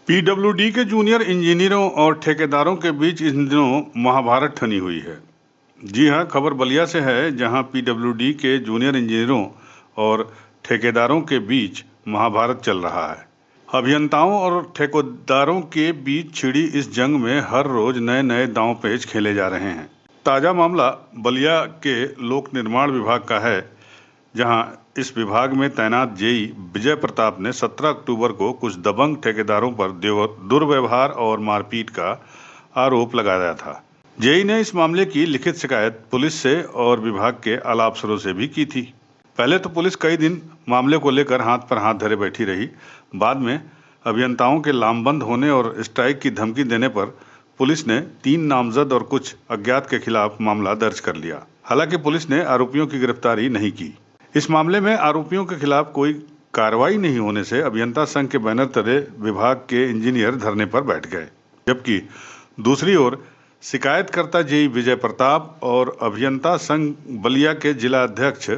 PWD के junior इंजीनियरों और ठेकेदारों के बीच इन दिनों महाभारत ठनी हुई है। जी हां, खबर बलिया से है, जहां पीडब्ल्यूडी के जूनियर इंजीनियरों और ठेकेदारों के बीच महाभारत चल रहा है। अभियंताओं और ठेकेदारों के बीच छिड़ी इस जंग में हर रोज नए नए दांव पेच खेले जा रहे हैं। ताजा मामला बलिया के लोक निर्माण विभाग का है, जहां इस विभाग में तैनात जेई विजय प्रताप ने 17 अक्टूबर को कुछ दबंग ठेकेदारों पर दुर्व्यवहार और मारपीट का आरोप लगाया था। जेई ने इस मामले की लिखित शिकायत पुलिस से और विभाग के आला अफसरों से भी की थी। पहले तो पुलिस कई दिन मामले को लेकर हाथ पर हाथ धरे बैठी रही। बाद में अभियंताओं के लामबंद होने और स्ट्राइक की धमकी देने पर पुलिस ने 3 नामजद और कुछ अज्ञात के खिलाफ मामला दर्ज कर लिया। हालांकि पुलिस ने आरोपियों की गिरफ्तारी नहीं की। इस मामले में आरोपियों के खिलाफ कोई कार्रवाई नहीं होने से अभियंता संघ के बैनर तले विभाग के इंजीनियर धरने पर बैठ गए, जबकि दूसरी ओर शिकायतकर्ता जेई विजय प्रताप और अभियंता संघ बलिया के जिला अध्यक्ष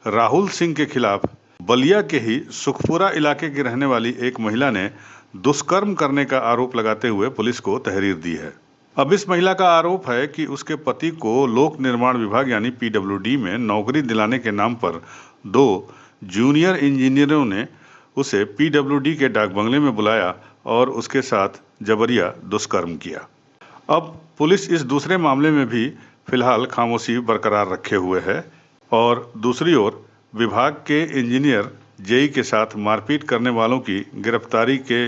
राहुल सिंह के खिलाफ बलिया के ही सुखपुरा इलाके की रहने वाली एक महिला ने दुष्कर्म करने का आरोप लगाते हुए पुलिस को तहरीर दी है। अब इस महिला का आरोप है कि उसके पति को लोक निर्माण विभाग यानी पीडब्ल्यूडी में नौकरी दिलाने के नाम पर 2 जूनियर इंजीनियरों ने उसे पीडब्ल्यूडी के डाक बंगले में बुलाया और उसके साथ जबरिया दुष्कर्म किया। अब पुलिस इस दूसरे मामले में भी फिलहाल खामोशी बरकरार रखे हुए है और दूसरी ओर विभाग के इंजीनियर जेई के साथ मारपीट करने वालों की गिरफ्तारी के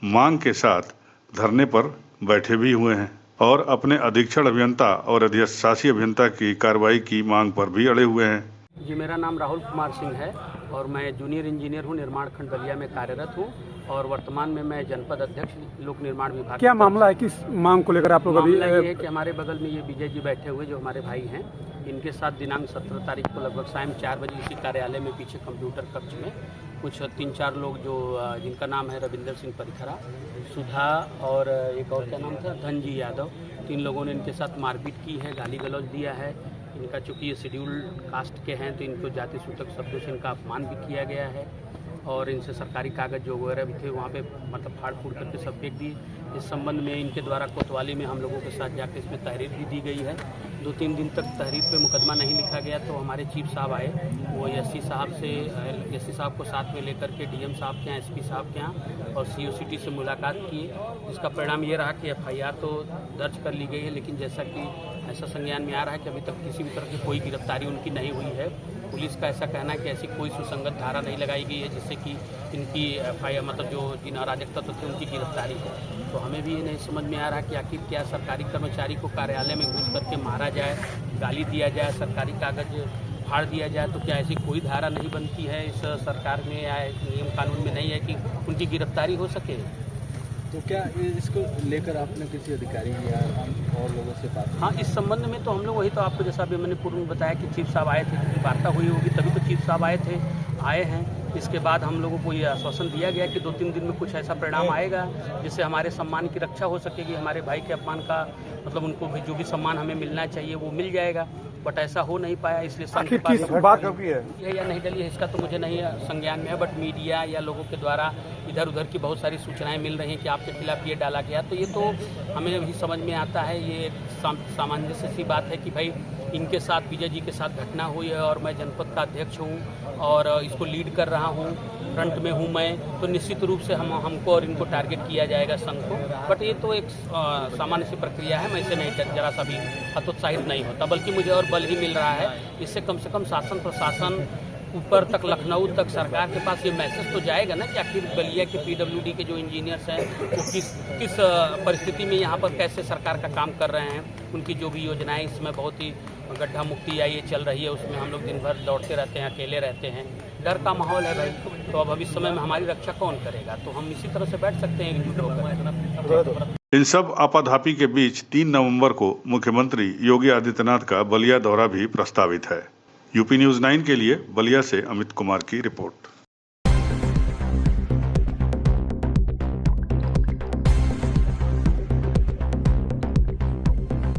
मांग के साथ धरने पर बैठे भी हुए हैं और अपने अधीक्षण अभियंता और अधिशासी अभियंता की कार्रवाई की मांग पर भी अड़े हुए हैं। जी, मेरा नाम राहुल कुमार सिंह है और मैं जूनियर इंजीनियर हूं, निर्माण खंड बलिया में कार्यरत हूं और वर्तमान में मैं जनपद अध्यक्ष लोक निर्माण विभाग। क्या मामला है, किस मांग को लेकर आप लोग अभी? मामला ये है कि हमारे बगल में ये विजय जी बैठे हुए जो हमारे भाई हैं, इनके साथ दिनांक 17 तारीख को लगभग शाम 4 बजे इसी कार्यालय में पीछे कंप्यूटर कक्ष में कुछ 3-4 लोग जो जिनका नाम है रविंदर सिंह परिखरा, सुधा और एक और क्या नाम था, धनजी यादव, 3 लोगों ने इनके साथ मारपीट की है, गाली गलौज दिया है। इनका चूँकि ये शेड्यूल कास्ट के हैं तो इनको जाति सूचक शब्दों से इनका अपमान भी किया गया है और इनसे सरकारी कागज जो वगैरह भी थे वहाँ पे मतलब फाड़ फूड़ करके सब फेंक दिए। इस संबंध में इनके द्वारा कोतवाली में हम लोगों के साथ जाकर इसमें तहरीर भी दी गई है। 2-3 दिन तक तहरीर पे मुकदमा नहीं लिखा गया तो हमारे चीफ साहब आए, वो एससी साहब को साथ में लेकर के डीएम साहब के यहाँ, एसपी साहब के यहाँ और सीओसीटी से मुलाकात किए। इसका परिणाम ये रहा कि एफआईआर तो दर्ज कर ली गई है, लेकिन जैसा कि ऐसा संज्ञान में आ रहा है कि अभी तक किसी भी तरह की कोई गिरफ्तारी उनकी नहीं हुई है। पुलिस का ऐसा कहना है कि ऐसी कोई सुसंगत धारा नहीं लगाई गई है जिससे कि इनकी एफआईआर मतलब जो जिन अराजक तत्व थे उनकी गिरफ्तारी हो। तो हमें भी ये नहीं समझ में आ रहा कि आखिर क्या सरकारी कर्मचारी को कार्यालय में घुस करके मारा जाए, गाली दिया जाए, सरकारी कागज फाड़ दिया जाए, तो क्या ऐसी कोई धारा नहीं बनती है इस सरकार में या नियम कानून में नहीं है कि उनकी गिरफ्तारी हो सके? तो क्या इसको लेकर आपने किसी अधिकारी या और लोगों से बात? हाँ, इस संबंध में तो हम लोग वही तो आपको जैसा अभी मैंने पूर्व में बताया कि चीफ साहब आए थे, वार्ता हुई होगी तभी तो चीफ साहब आए हैं। इसके बाद हम लोगों को ये आश्वासन दिया गया कि 2-3 दिन में कुछ ऐसा परिणाम आएगा जिससे हमारे सम्मान की रक्षा हो सकेगी, हमारे भाई के अपमान का मतलब उनको भी जो भी सम्मान हमें मिलना चाहिए वो मिल जाएगा। बट ऐसा हो नहीं पाया, इसलिए आखिर किस बात कभी है ये या नहीं डली है इसका तो मुझे नहीं संज्ञान में है। बट मीडिया या लोगों के द्वारा इधर उधर की बहुत सारी सूचनाएं मिल रही हैं कि आपके खिलाफ ये डाला गया, तो ये तो हमें भी समझ में आता है। ये सामंजस्य सी बात है कि भाई इनके साथ विजय जी के साथ घटना हुई है और मैं जनपद का अध्यक्ष हूँ और इसको लीड कर रहा हूँ, फ्रंट में हूँ मैं, तो निश्चित रूप से हमको और इनको टारगेट किया जाएगा संघ को। बट ये तो एक सामान्य सी प्रक्रिया है, मैं इसे नहीं जरा सा भी हतोत्साहित नहीं होता, बल्कि मुझे और बल ही मिल रहा है। इससे कम से कम शासन प्रशासन ऊपर तक, लखनऊ तक सरकार के पास ये मैसेज तो जाएगा ना कि आखिर बलिया के पीडब्ल्यूडी के जो इंजीनियर्स हैं वो किस परिस्थिति में यहाँ पर कैसे सरकार का काम कर रहे हैं। उनकी जो भी योजनाएं इसमें बहुत ही गड्ढा मुक्ति या ये चल रही है, उसमें हम लोग दिन भर दौड़ते रहते हैं, अकेले रहते हैं, डर का माहौल है भाई। तो अब इस समय में हमारी रक्षा कौन करेगा? तो हम इसी तरह से बैठ सकते हैं एकजुट होकर। इन सब आपाधापी के बीच 3 नवंबर को मुख्यमंत्री योगी आदित्यनाथ का बलिया दौरा भी प्रस्तावित है। यूपी न्यूज़ 9 के लिए बलिया से अमित कुमार की रिपोर्ट।